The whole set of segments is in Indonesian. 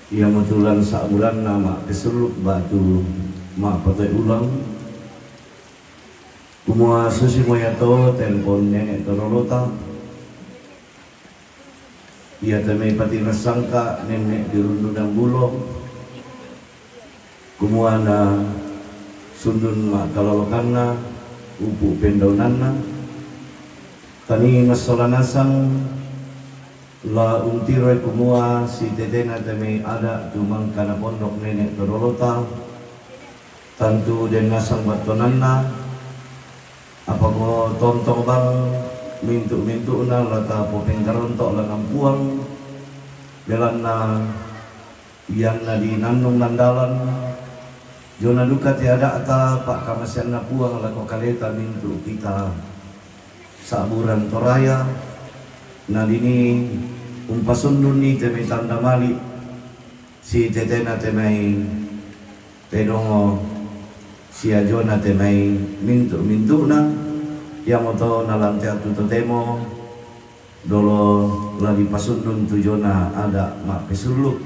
Ia metulan sabulan nama keseluk batu mak patai ulang kumua susi moyato telepon nenek torolota. Ia temai pati nasangka nenek dirundunang bulog kumua na sundun mak kalolokanna upu pendaunanna tani masolanasang la untiroy kumua si tetena temai ada tumang kana pondok nenek torolota tantu den nasang batonanna apa ko tontong bang mintu na lata popeng karontok la nampuang belan na yang na di nandung nandalan jona duka tiada ata pak kamasian na puang la ko kaleta mintu kita saburan toraya na dini umpasundun ni temai tanda mali si tetena temai pedongo si ajona temai mintu na yang moto nalantai atu totemo dolo lagi pasundun tujona ada mak pesuluk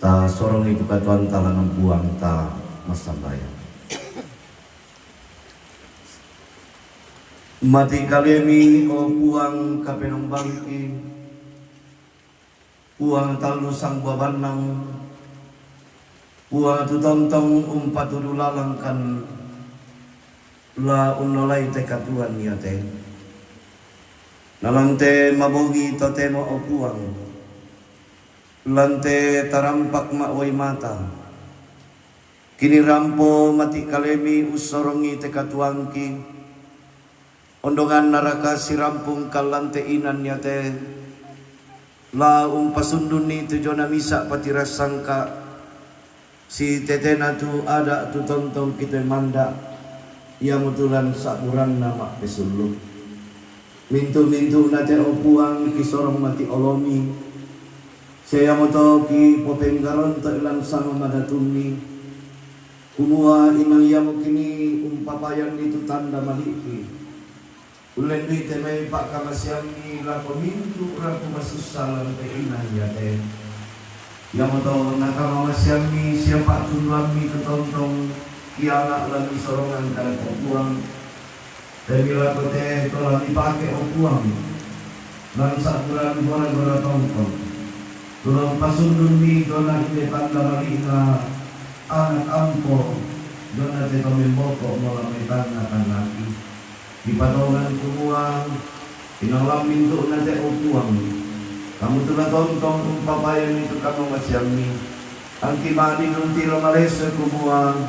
ta sorong itu katuan talangan buang ta masambaya mati kalemi o puang kapenong bangki puang talu sang babanang puang tu tontong umpatu dulalangkan la unolai te katuan ya te nalante mabogi totemo o puang lante tarampak maoy mata kini rampo mati kalemi usorongi te katuangki ondongan naraka si rampung kalante inan ya te la umpasunduni tujona misa pati rasangka si tetena tu ada tu tontong kita manda ia mutulan saburan nama pesuluk mintu nate opuang kisorong mati olomi saya moto ki popenggaron to ilang sama madatumi kumua inang ia mukini umpapayan itu tanda maliki ulen di temai pak kamasiami la pemintu raku masusalan te inang ya te ia moto nakamasiami siapa tunami ketontong kianak lagi sorongan kala opuang dan bila kote telah dipakai opuang dan sabulan gora tongkong tulang pasundun di dona ide tanda malina anak ampo dona te tomemboko molamai tanda kanaki di patongan kumuang inalam mintu nate opuang kamu telah tontong umpapayan itu kamu masyami angki madi nuntiro malese kumuang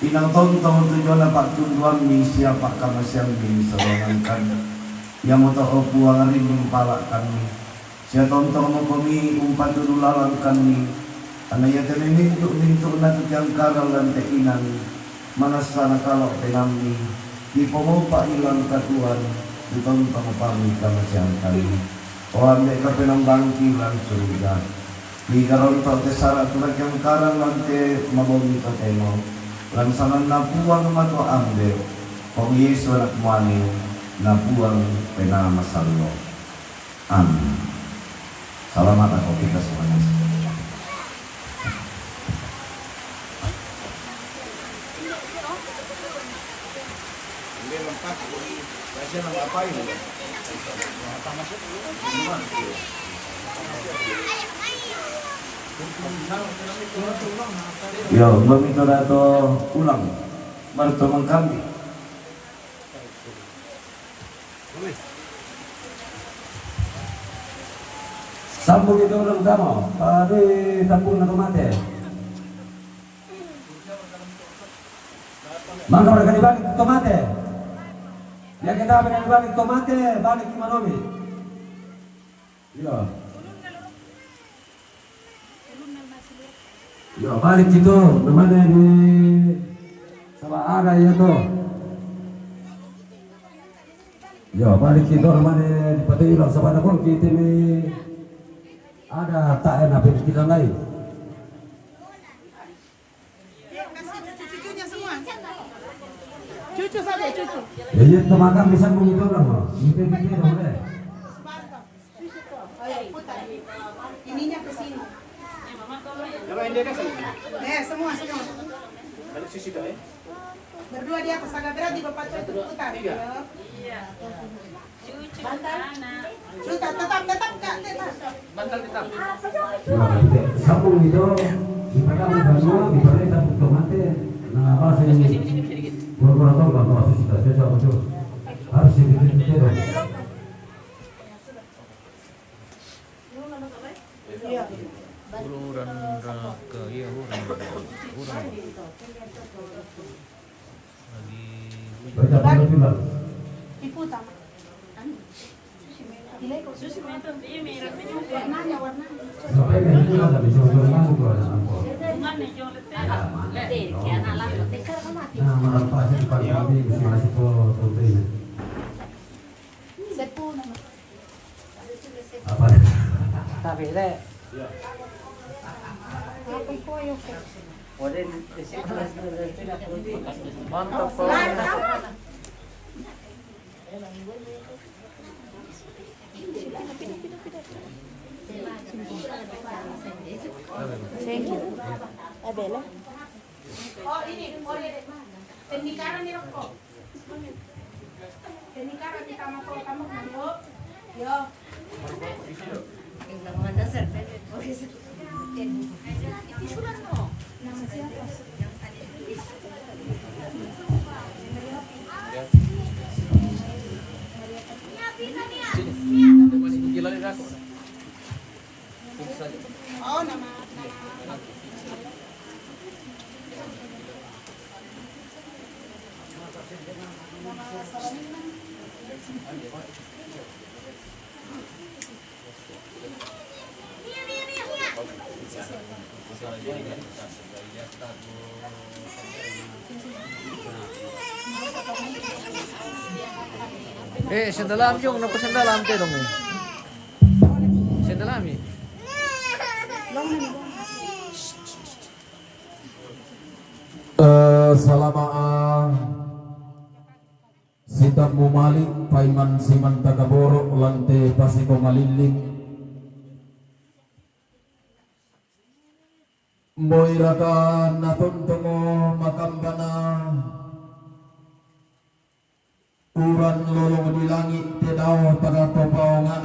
inang tontong tujuan pak tunduan mi siapa kamasyang mi sorongan yang mau tahu puang rin palak kami siapa tontong mau kami umpat dulu lalang kami karena ya kami mintu na yang karal dan teinan mana sana kalau tenami di pemopa ilang katuan di tontong pami kamasyang kami orang mereka penang bangki lang surga di karontok tesara tulang yang karal lante mabogi totemo lansangan napuang mato ambe kong Yesus anak muani napuang penama sallo amin. Salamat ako kita semuanya. Hindi lengkap kasi nang ngapain yo, mamito na to ulang marto mangkambi sambung itu ulang tamo pade sambung na tomate mangka mereka dibalik tomate yang kita balik dibalik tomate balik di manomi yo. Yo balik gitu, namanya di sama ada ya tuh. Yo balik gitu, namanya di Pati Ilang sama ada pun kita ini ada tak enak kita lain. Cucunya semua. Cucu saja cucu. Ya ya makan bisa begitu dong, gitu boleh. Ininya ke sini. Semua. Berdua di atas agak berat di bapak putar. Iya. Bantal. Tetap Kak, tetap. Bantal tetap. Sambung itu dipakai berdua, dipakai dan otomatis. Nah, apa sih? Kurang tahu nggak mau susah saja itu. Harus sedikit dong. Iya. Uluran neraka, iya urang lagi Baca apa bilang? Diputar. Warnanya. Sampai ini ada di jodoh itu ada apa? Nah, malam pasti dipakai nanti masih tuh Sepu nama. apa? Tapi deh, Apa koyo? mantap po. Thank you. Abela. Oh ini, Tendikaran ni Roko. Tendikaran di kamar kamu nando. Yo. Nama siapa? Oh, nama. Sandalam yung napasandalam tayo dong eh. Sandalam eh. Selama Sitam Mumalik Paiman Siman Tagaboro Lante Pasiko Maliling Moiraka Natuntungo Makambana Uran lolong di langit Tedao Taga Topaongan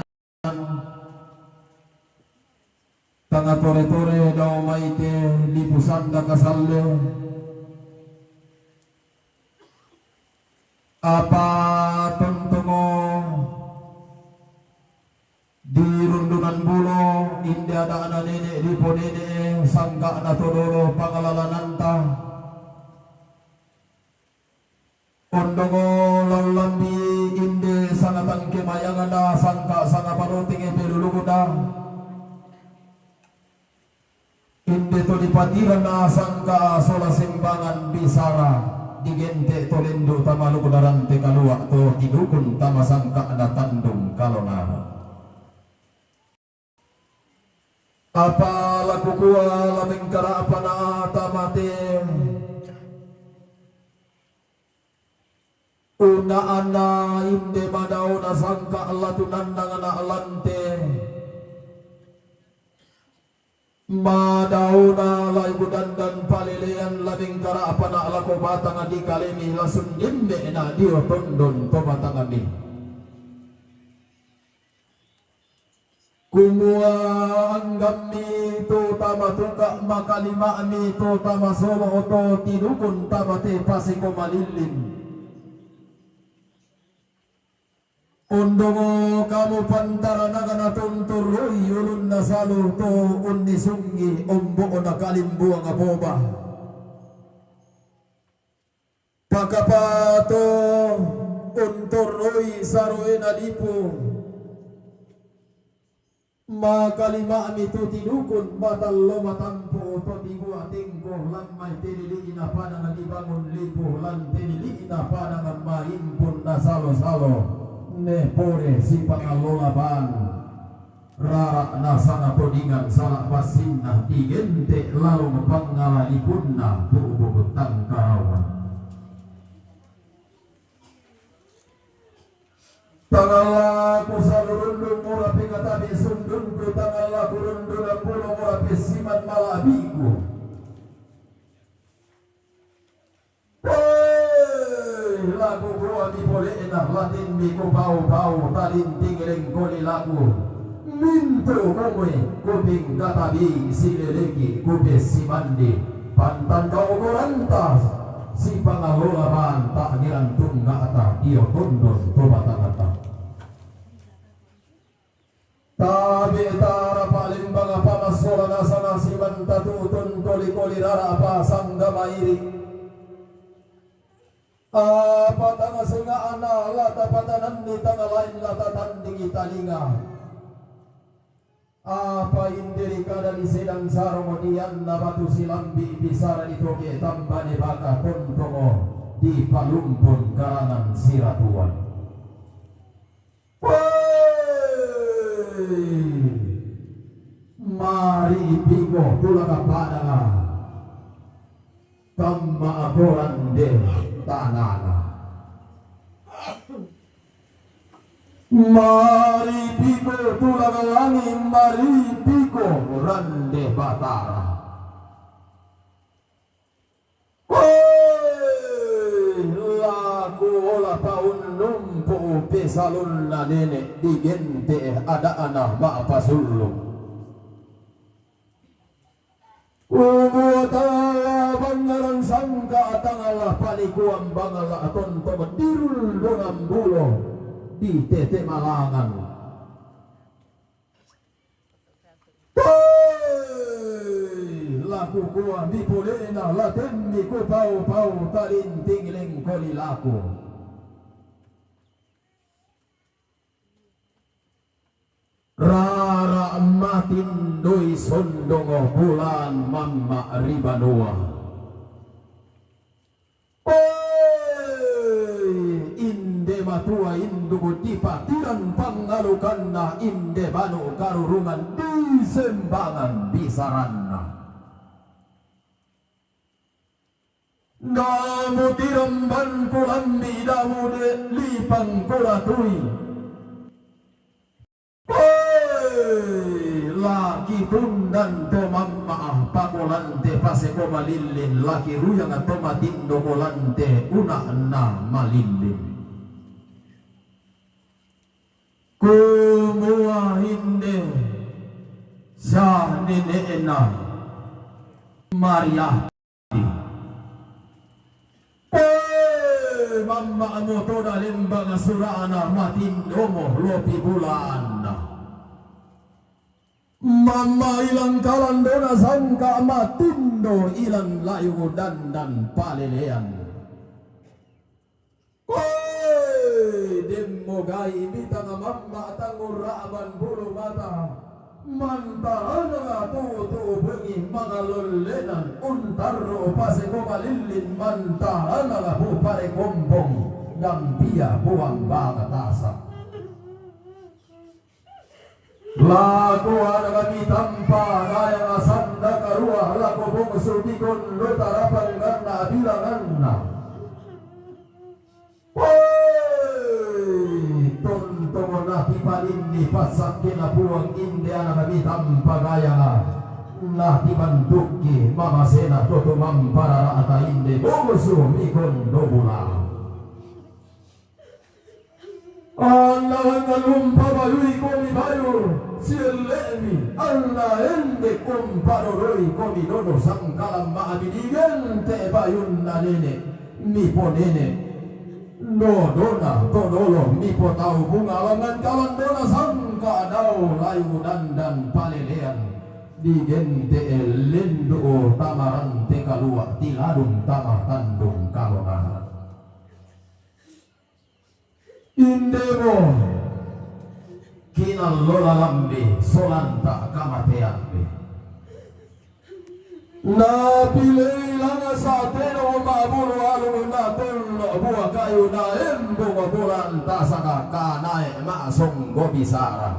Tanga Tore-Tore Dao Maite Lipusanda Kasalle apa tuntungo di rundungan bulo india ada anak nenek di ponene sangka na todoro pangalalananta ondongo laulambi inde sangatan kemayanganda sangka sanga paruting ebeluluguda inde to dipatirana sangka sola simbangan bisara digente tolendo tamalu kudaran te kalua to tidukun tama sangka na tandung kalona apa laku kuwa labing kara apa na tamate una ana inde madau na sangka latu nandang na alante Madauna lai budandan palelean labing kara apa na lako batang di kalemi lasun dimbe na dio tondon to batang ni kumua anggam ni to tama tuka makalima ni to tama solo to tidukun tama te pasiko malilin Undongo kamu pantara nagana tunturui ulun nasalu to unni sungi umbo na kalimbuang aboba pakapato unturui sarui nalipu makalima mitu tidukun batallo matampo to digua tingko lamay tinili inapanang dibangun lipu lan tinili inapanang maimpun nasalo-salo ne pore si pangalolaban rara nasana podingan salah pasinna digente lalu pangalalipunna tubuh tangkawan tangala kusalurundung murapi katabi sundung ku tangala kurundung pulau murapi siman malabiku latin mi ko pau talinting leng ko lilaku minto kowe kuping katabi sileleki kubes si mandi pantan kau korantas si pangalola tak ngiran tungga ata iyo tundon tobatan ata tabi tara paling banga pamasola nasana si mantatutun koli rara apa sangga mairi apa tanga senga ana lata patanan ni tanga lain lata tandingi talinga apa indiri kada di sedang sarong dian na batu silambi bisara di toge tambane baka tontongo di palumpun karangan siratuan mari bigo tulaga padanga kamma agoran de tanana mari piko tulaga langit mari piko rande batara laku ola paun numpu pesalun na nenek digente ada anak bapak sulung Umutala bangaran sangka tangalah panikuan bangala aton tomadirul dengan bulo di tete malangan. Laku kuah di pulena laten di ku pau talinting lengkoli laku. Rara matin doi sondongo bulan mamma ribanua inde matua indugu dipatiran pangalukanna inde banu karurungan disembangan bisaranna namu tiramban kulambi damude lipang kulatui laki tundan to mamma pakolante paseko malilin laki ruyang to matindo kolante una na malilin kumua hinde sa neneena Maria mamma mo to dalimbang surana matindo mo lopi bulan Mama ilang kalandona sangka matindo ilang layu dandan palelean. Demo gai bitang mamma tanguraban bulu mata. Mantahan nga tutu bengi mga lolenan untarro pase ko malilin mantahan nga pupare kombong gampia buang baka tasak. Laku ada kami tanpa kaya asanda karua laku bungsu tikun lutarapan karena bilanganna. Tontongo na tipalini pasak kina puang inde ana kami tanpa kaya na tibantuki mama sena toto mampara ata inde bungsu mikon dobula. Allah ngalumpa bayuy komi bayur silemi Allah ende kumparoroi komi nono sangkalam maabidigen te bayun na nene mipo nene no dona todolo mipo tau bunga langan kalan dona sangka dau layu dandan palelean digente lendo tamaran te kalua tiladung tamar tandung kalonah indemo kinalola lambi solanta kamateambi na pilay lang sa teno mabulu alu na tullo buwa kayo na embo mabulan tasaka kanay masong gobisara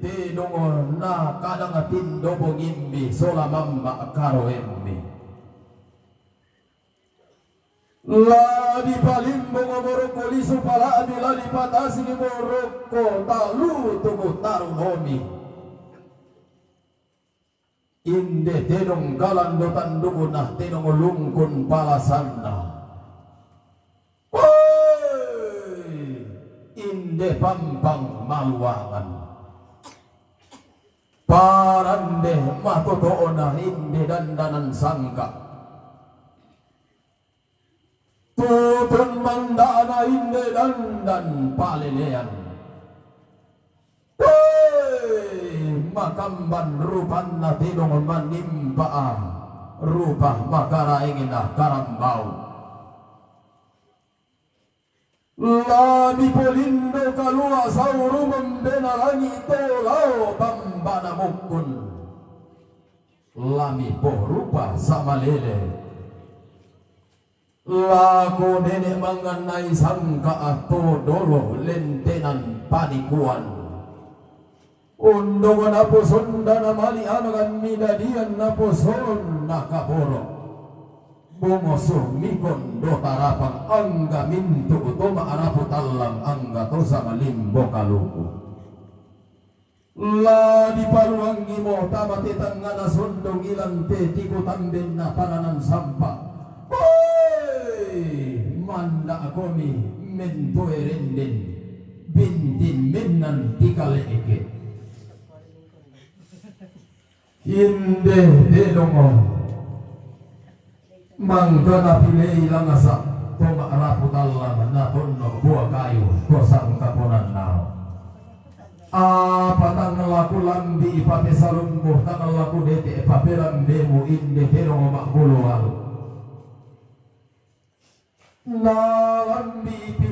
tinungo na kadang tindo bongimbi solamamba karo embi la di palimbo ngoroko lisu pala bila di patasi ni moroko talu tuku taruhomi in inde tenong galando tandukun na tenong ulungkun palasanna. Inde pampang maluangan parande matotoo na inde dandanan sangka tutun mandana inde dandan palelean makamban rupan na tinong manimpaan rupa makaraingin na karambao Lami polindo kalua sauru membenalangi tolao bambana mukun Lami poh rupa sama lele Laku nenek mengenai sangka atau dolo lentenan panikuan Undungan apo sondana mali anagan midadian apo son nakaboro Bungoso mikon do harapang angga mintu utoma arapu talang angga tosa malimbo kaluku la di paluangi mo tamati tangana sondong ilang te tiku tamben na paranan sampah manda akomi mento erenden bintin menan tikaleeke inde delongo mangga na pilay lang asa tumaarapo talang na tono buwa kayo kosang kapunan nao patang laku lambi ipate salumbo tang laku dete paperang demo inde terong makbulo alu na lambi ipi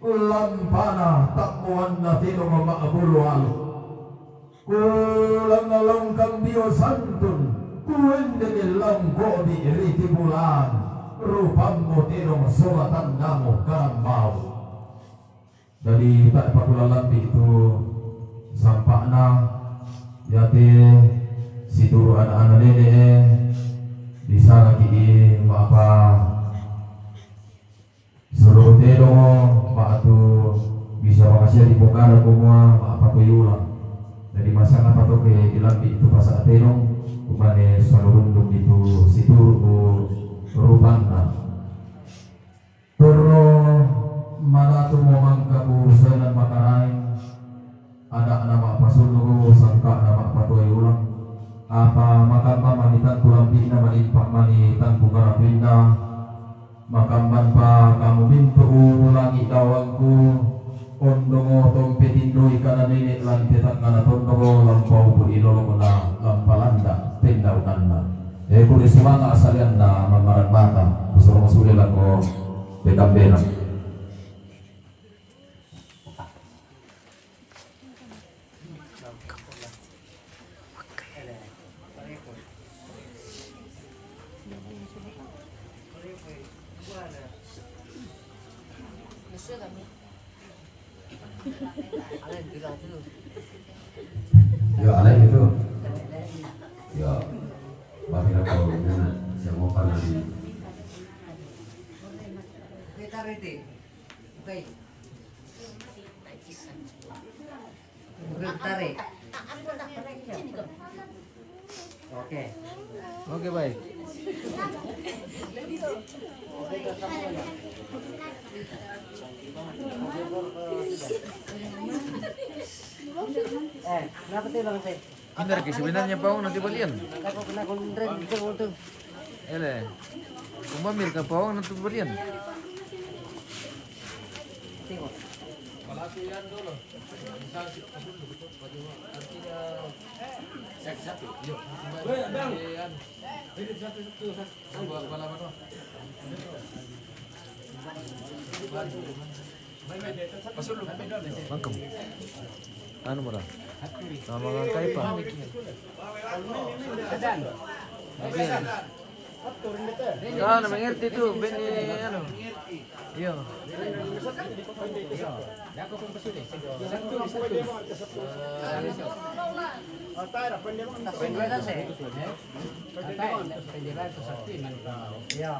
lampana takmuan na terong makbulo alu kulang along kambio santun kuwende nilang gobi riti bulan rupang mo tinong suratan namo karambao dari tak pakulalambi itu sampak na yate situru anak-anak nene bisa lagi apa suruh tinong maatu bisa makasih di bongkar kumua apa tuyulang dari masa apa tuh ke ilambi itu pas tinong kumane salurunduk itu situ rupana turo maratu momang kabusanan makarain ada nama pasunugo sangka nama patuay ulang apa makamman manitan kulambi na manimpak manitan kukarapinda makamman pa kamu mintu ulangi dawangku ondongo tompetindo ikana nenek lantetak kana tondongo lampau bu ilolo na lampalanda tendaunan na kulis mga asalian na mamaran mata gusto mo sulit ako bekambena ya alay itu ya bakit ako na siya mo pa na Okay. Tarik. Oke. Oke, baik. Kenapa tuh bang Teh? Benar ki sebenarnya paung nanti balian. Aku kena kundren itu tuh. Ele. Kumamir ka paung nanti balian. Tengok. Pelatihan dulu. Artinya satu. Yuk. Ini satu. Buat balapan doang. Mangkem. Anu murah. Sama ngangkai pa. Ah, na mengerti tu, beni anu. Iya. Ya.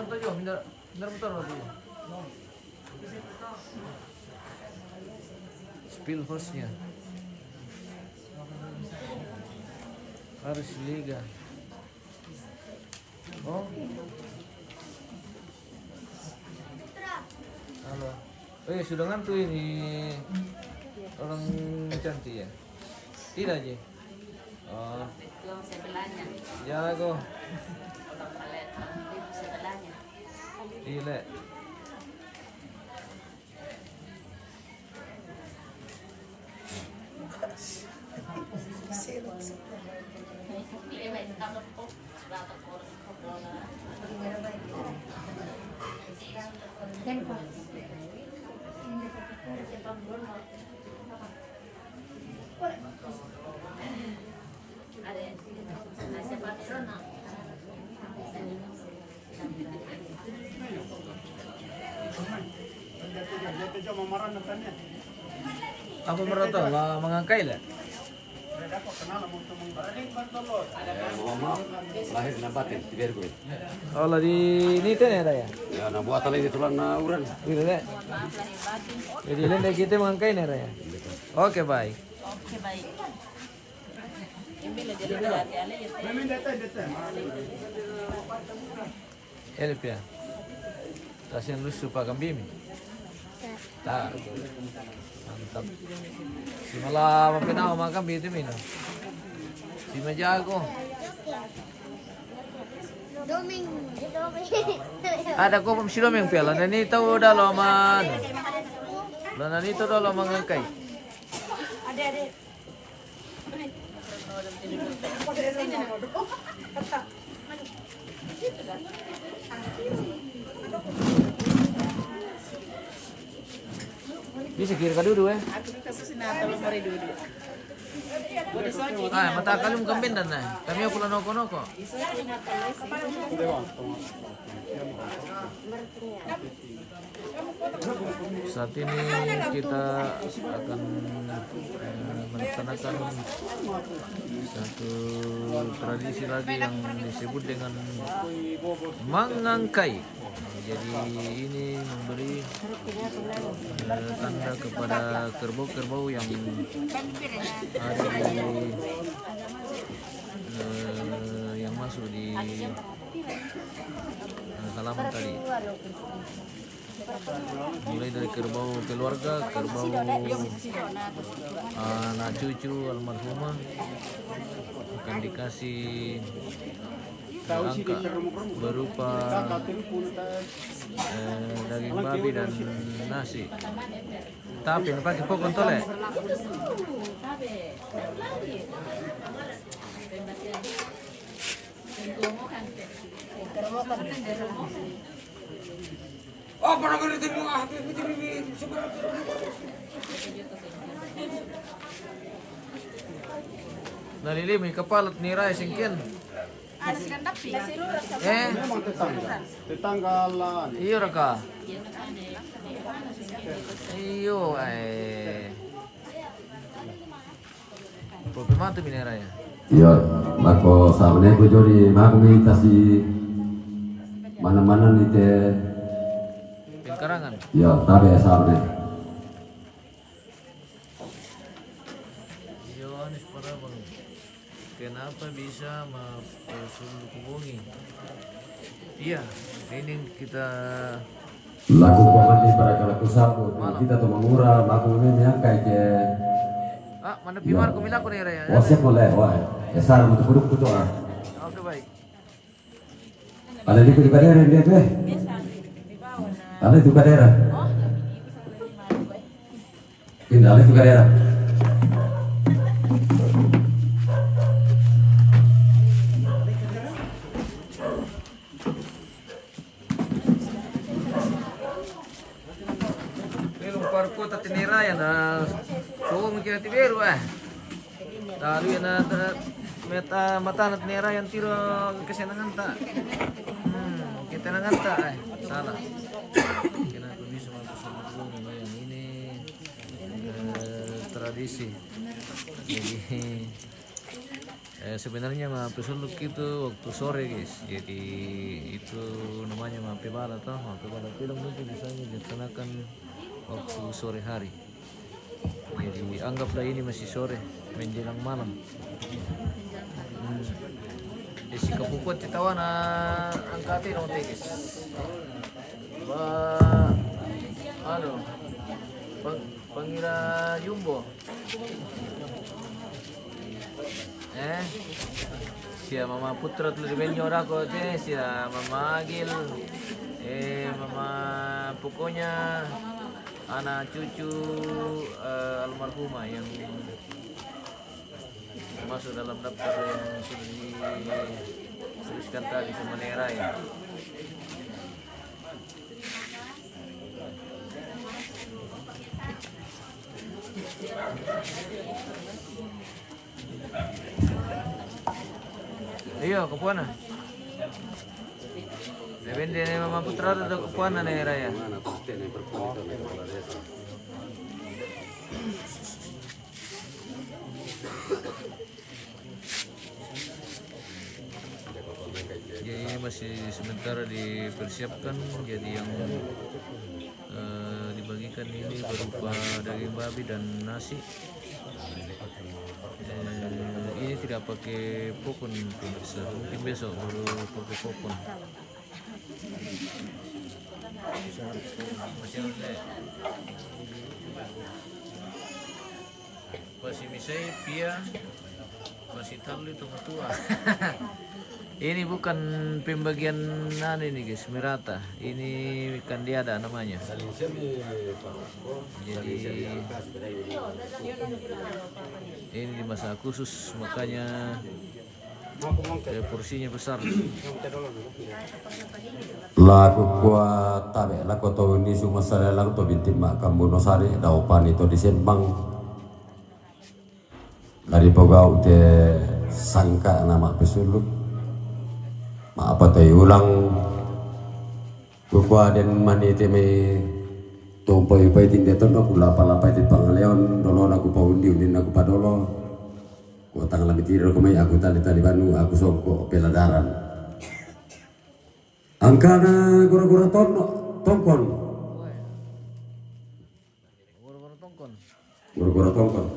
nonton juga, bener motor lagi. Spill hose-nya. Harus liga. Oh. Halo. Sudah ngantuk ini orang cantik ya? Tidak aja. Oh. Yang sebelahnya. Jago. Sebelahnya. Gila. Apa merata lah mengangkai lah? Lahir na batin, tiber gue. Oh lah di ini tuh ya ya? Ya, na buat lagi tulang na uran. Gitu deh. Jadi lain kita mengangkai nih ya? Oke baik. Oke baik. Ini lah jadi hati-hati ya. Elif ya. Kasihan lu suka kambing. Tak. Mantap. Si malah mampinau makan itu minum. Si majago. Doming. Ada ko si Doming pela. Nani tahu dah loman. Nani tahu dah loman ngkai. Adik-adik. Bisa kira dulu ya. Aku kasih sinata lo mari dulu. Boleh soji. Mata kalum kambing dan nah. Kami aku noko. Saat ini kita akan melaksanakan satu tradisi lagi yang disebut dengan mengangkai. Jadi ini memberi tanda kepada kerbau-kerbau yang ada di yang masuk di halaman tadi. Mulai dari kerbau keluarga, kerbau anak cucu almarhumah akan dikasih angka berupa daging babi dan nasi. Tapi pakai pokok tole. Oh, pernah ngerti mo Nalilimi kapalat ni Rai singkin. tetanggalan. Iyo raka. Iyo Problema tu minera ya. Iya, mako sabne ko jori mako mi tasi mana-mana ni te. Karangan. Ya, tabe sabne. Yohanes Parabang. Kenapa bisa hubungi? Iya, ini kita Lagu komandi para kalaku sapu, kita tu mengura, mako mi yang ke. Mana pimar ko milako ni Raya. Wasep boleh, wah. Esar untuk buruk tu ah. Oke baik. Ada di daerah dia tu. Ada di daerah. Pindah di daerah. Parko tatinira ya na so mungkin tiberu lalu ya na meta mata na tinira yang tiro kesenangan ta kita nangan ta salah kena aku bisa masuk yang ini tradisi jadi Sebenarnya mah pesuluk itu waktu sore guys, jadi itu namanya mah pebala toh, pebala film itu biasanya dilaksanakan waktu sore hari. Jadi anggaplah ini masih sore menjelang malam. Si kapupot si tawa na angkatin o guys. Ba ano? Pangira Jumbo. Siya Mama Putra tuloy benyo ako siya Mama Agil Mama Pukonya anak cucu almarhumah yang masuk dalam daftar yang sudah dituliskan tadi sama Nera ya. Iya, kepuana. Depende ni Mama Putra atau kepuana nih Raya. Jadi ini masih sementara dipersiapkan. Jadi yang dibagikan ini berupa daging babi dan nasi. Ini tidak pakai popon pemirsa, mungkin besok baru pakai popon. Masih misai pia masih tahu itu tua. Ini bukan pembagian ini guys, merata. Ini kandiada namanya. Jadi ini dimasak khusus, makanya porsinya besar. Lagu kuat tabe lagu to ini semua saya lagu to binti mak kambuno sari daupan itu di Sembang dari pogau te sangka nama pesuluk apa tahu ulang kukua dan mani teme tumpai pai ting deton aku lapa-lapa itu pangaleon dolo aku paundi undin aku padolo ku tang labi tidur kumai aku tali banu aku songko peladaran angkana gura-gura tongkon gura-gura tongkon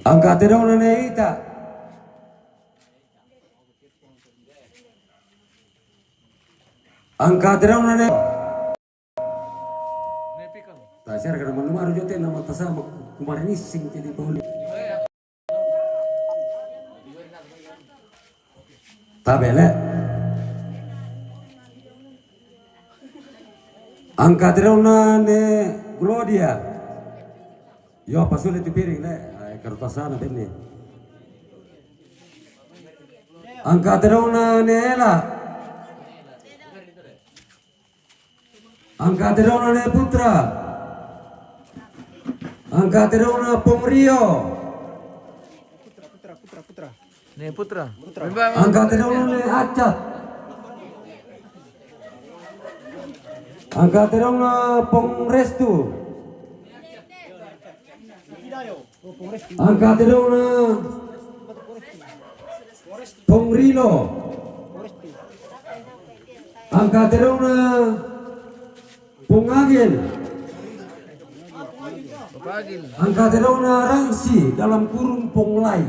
angkat dong nene ita angkat dong nene tasir karena mana maru jote nama tasama kemarin ini sing jadi poli tabele angkat dong nene Gloria yo apa sulit dipiring le kertasana ini angkat dong nene Ela angkat dong nene Putra angkat dong nene Pongrio Nih Putra. angkat dong nene Acat angkat dong nene Pongrestu angkat dong nene Pongrilo angkat dong nene Pungagil angkat dong nene Rangsi dalam kurung Ponglai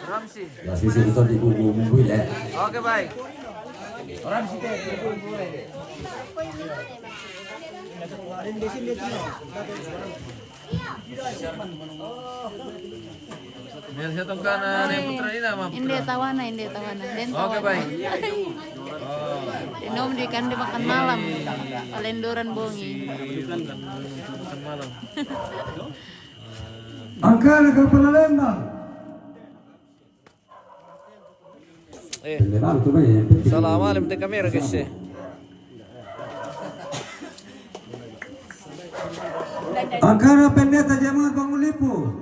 Ramsi. ya sisi itu di bumbu ya. Oke baik. Ramsi teh boleh. Biar saya tongkan nih Putra ini nama Inde tawana. Den Oke baik. Dinom dikan dimakan malam. Kalendoran bongi. Makan malam. Angkana ke Palembang. Beneran tuh ya. Salam alim di kamera guys ya. Angkana pendeta jemaat Bangulipu.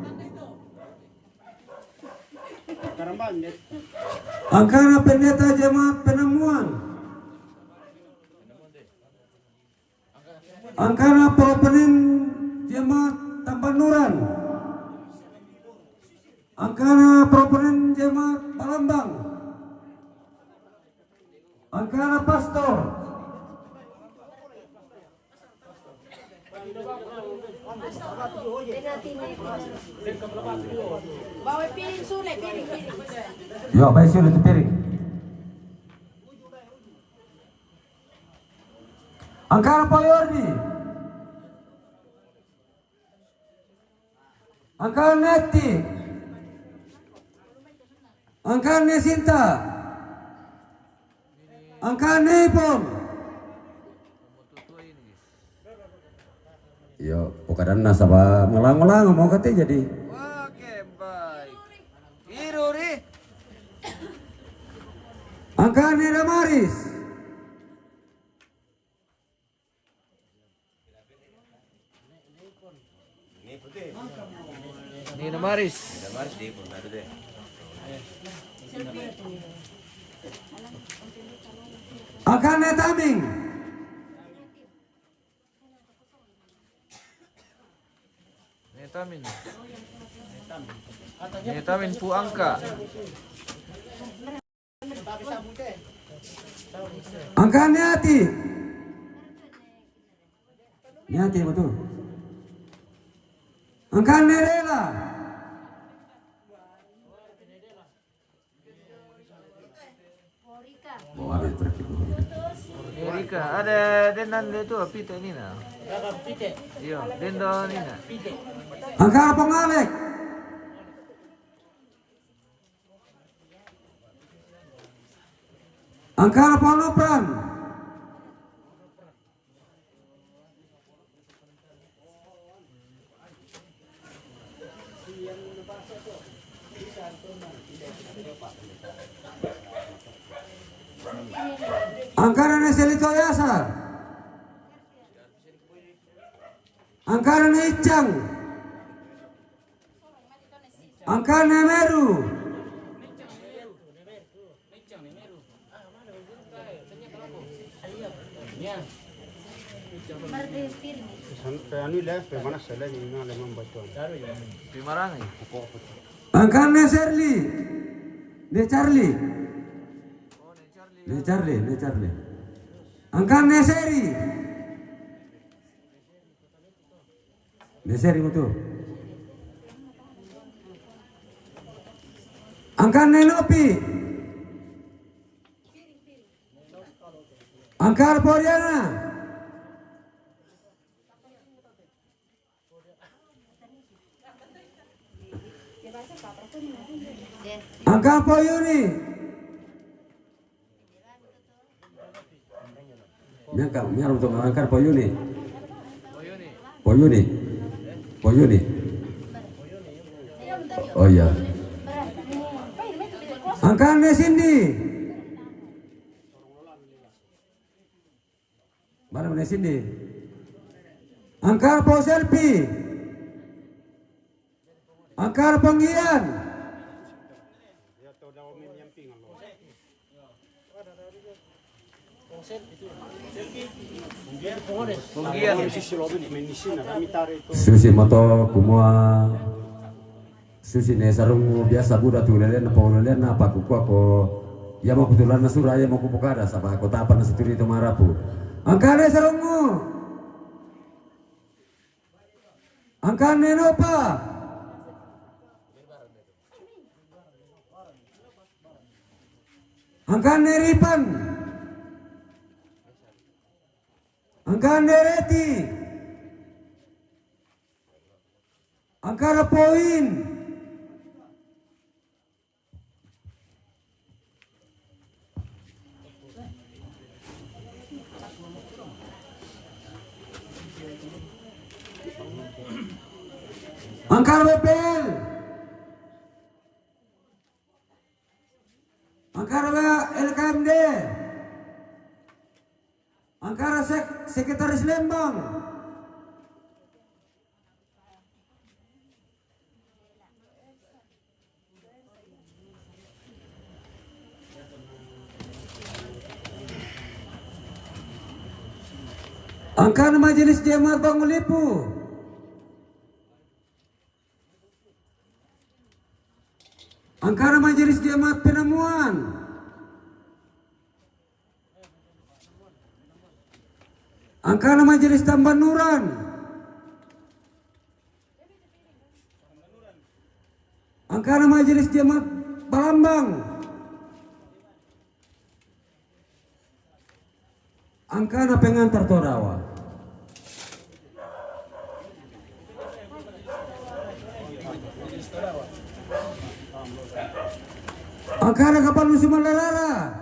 Angkana pendeta jemaat Penemuan. Angkana Proponen Jemaat Tampanuran, Angkana Proponen Jemaat Palembang, Angkana Pastor, Bawa piring Sule, piring. yo baik sulit piring. Angkana Payordi, Angkana Neti, Angkana Nesinta, Angkana Nepom. Yo, pokadan nasaba melang-melang mau kate jadi. Oke, baik. Biru nih. Angkana Damaris, Nina Maris. Angkana Taming, Netamin. Netamin pu angka. Angkana Niati, Niati betul. Angkana Nerela, oh, habis terakhir. Erika, ada dendan itu pite ini nah. Iya, dendan ini nah. Angkana Pengalek, Angkana Ponopran, Angkana Neselito Yasar, Angkana Icang, Angkana Meru, Pimarangi. Angkana Serli, De Charlie, Angkana Neseri, Neseri betul. Angkana Nopi, Angkana Poriana, Angkana Poyuni, nyar untuk Angkana Poyuni, Poyuni. Oh iya. Angkana Nesindi, mana Nesindi? Angkana Poselpi, Angkana Penggian, Punggian. Susi moto kumua Susi ne sarung biasa buda tu lelen apa lelen apa kuku ako ya mau kebetulan nasura ya mau kupukada sama kota apa nasituri itu marapu angkane sarungmu angkane nopa angkane ripan angkane reti angkane poin angkar BPL, angkar LKMD, angkar Sekretaris Lembang, Angkana Majelis Jemaat Bangulipu, Angkana Majelis Jemaat Penamuan, Angkana Majelis Tambanuran, Angkana Majelis Jemaat Balambang, Angkana Pengantar Torawa, Angkana Kapalusu Malalara,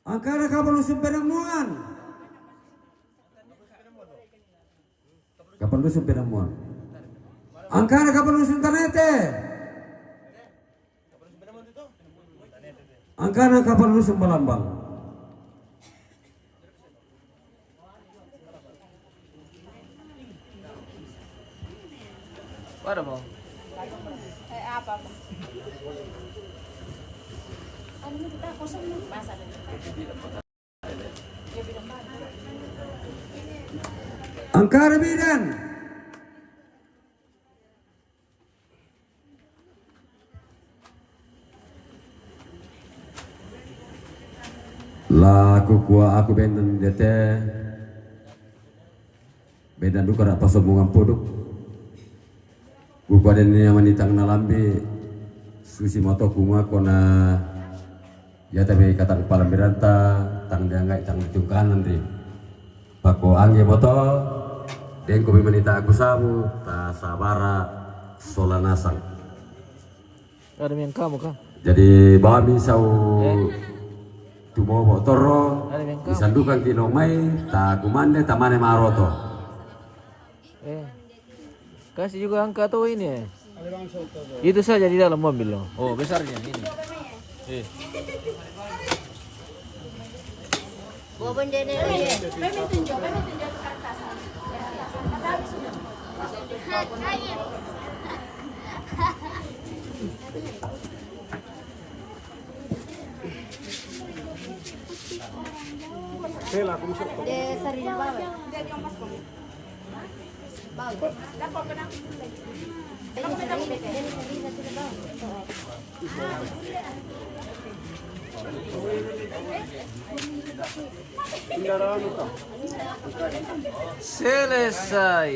Angkana Kapalusu Penamuan, Kapalusu Penamuan, Angkana Kapalusu Tanete, Angkana Kapalusu Balambang. Para mo? Apa? Ano kita kosong mo? Basa na. Angkana Bidan, laku kuah aku benten dete bedan duka rak pasomungan poduk kuah den ni manitang nalambi susi moto kunga kona ya tabe katang kepala beranta tang diangai tang ditungkanan ri pako angge moto den ko manita aku sabu ta sabara solanasang. Ada yang kamu kah? Jadi bami sau tumobo toro Ada yang kamu? disandukan kino mai ta kumande tamane maroto. Kasih juga angka tuh ini. Itu saja di dalam mobil loh. Oh besarnya ini. Bawa bendera ya. Kami tunjuk ke atas. De sarina bawa. Bawa. Dapat benang. Ini sarina tidak bawa. Selesai.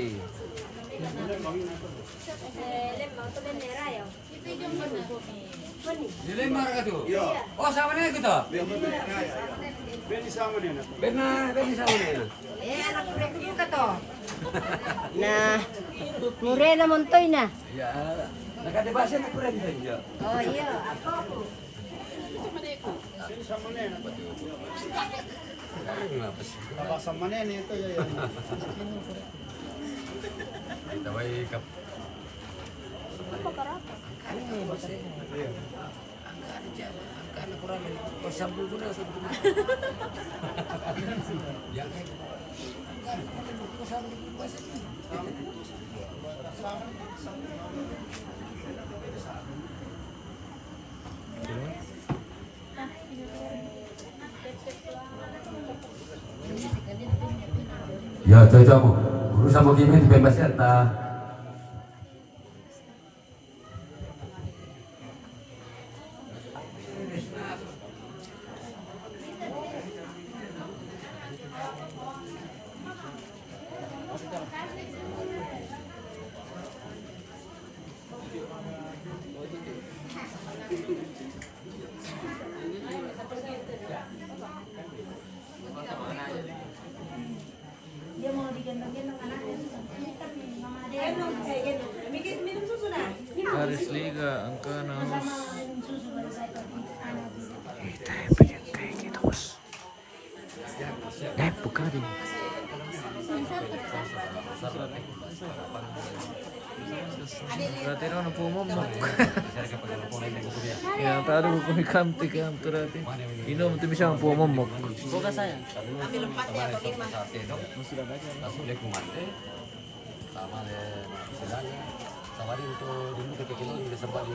Dilempar ka tu? Oh sama ni kita. Beni sama ni. Beni sama ni. Anak mereka juga toh. Nah, murah na montoy na. Ya, nakadebasa na kurang dia. Oh iya, ako. Sama mana nih itu ya? Kita baik kap. Karena kurang bersambung guna sebetulnya. Yang ya, coba mo. Urusan mo kimi bebas ya ta. Dia mau digendong-gendong anaknya. Ini kan mama dia. Minum susu nah. Garis Liga Angkana harus. Minum susu baru saya pergi anak. Kayak gitu bos. Buka deh. Berarti orang pumom mo. Ya tadi hukum kamti kam terati. Inom tu bisa pumom mo. Buka saya. Ambil empatnya bagaimana? Sudah baca. Langsung dia kumande. Sama dia istilahnya. Sama dia untuk dulu ketika kita sempat di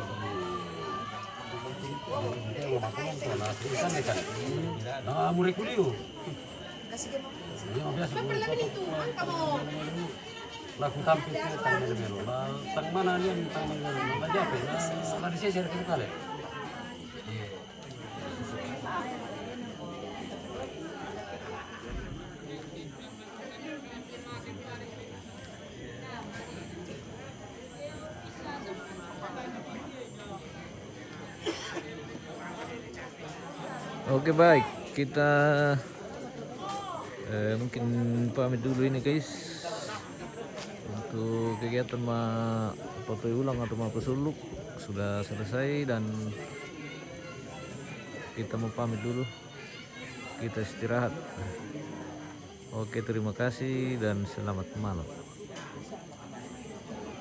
nah, mulai kuliah. sige mo. Yung biasa ko. Pala nito, ang kamo. Laku tampil ke tang melo. Tang mana niyan tang melo. Majape na disesir kita kali. Oke baik, kita mungkin pamit dulu ini guys untuk kegiatan papai ulang atau pesuluk sudah selesai dan kita mau pamit dulu, kita istirahat. Oke, terima kasih dan selamat malam.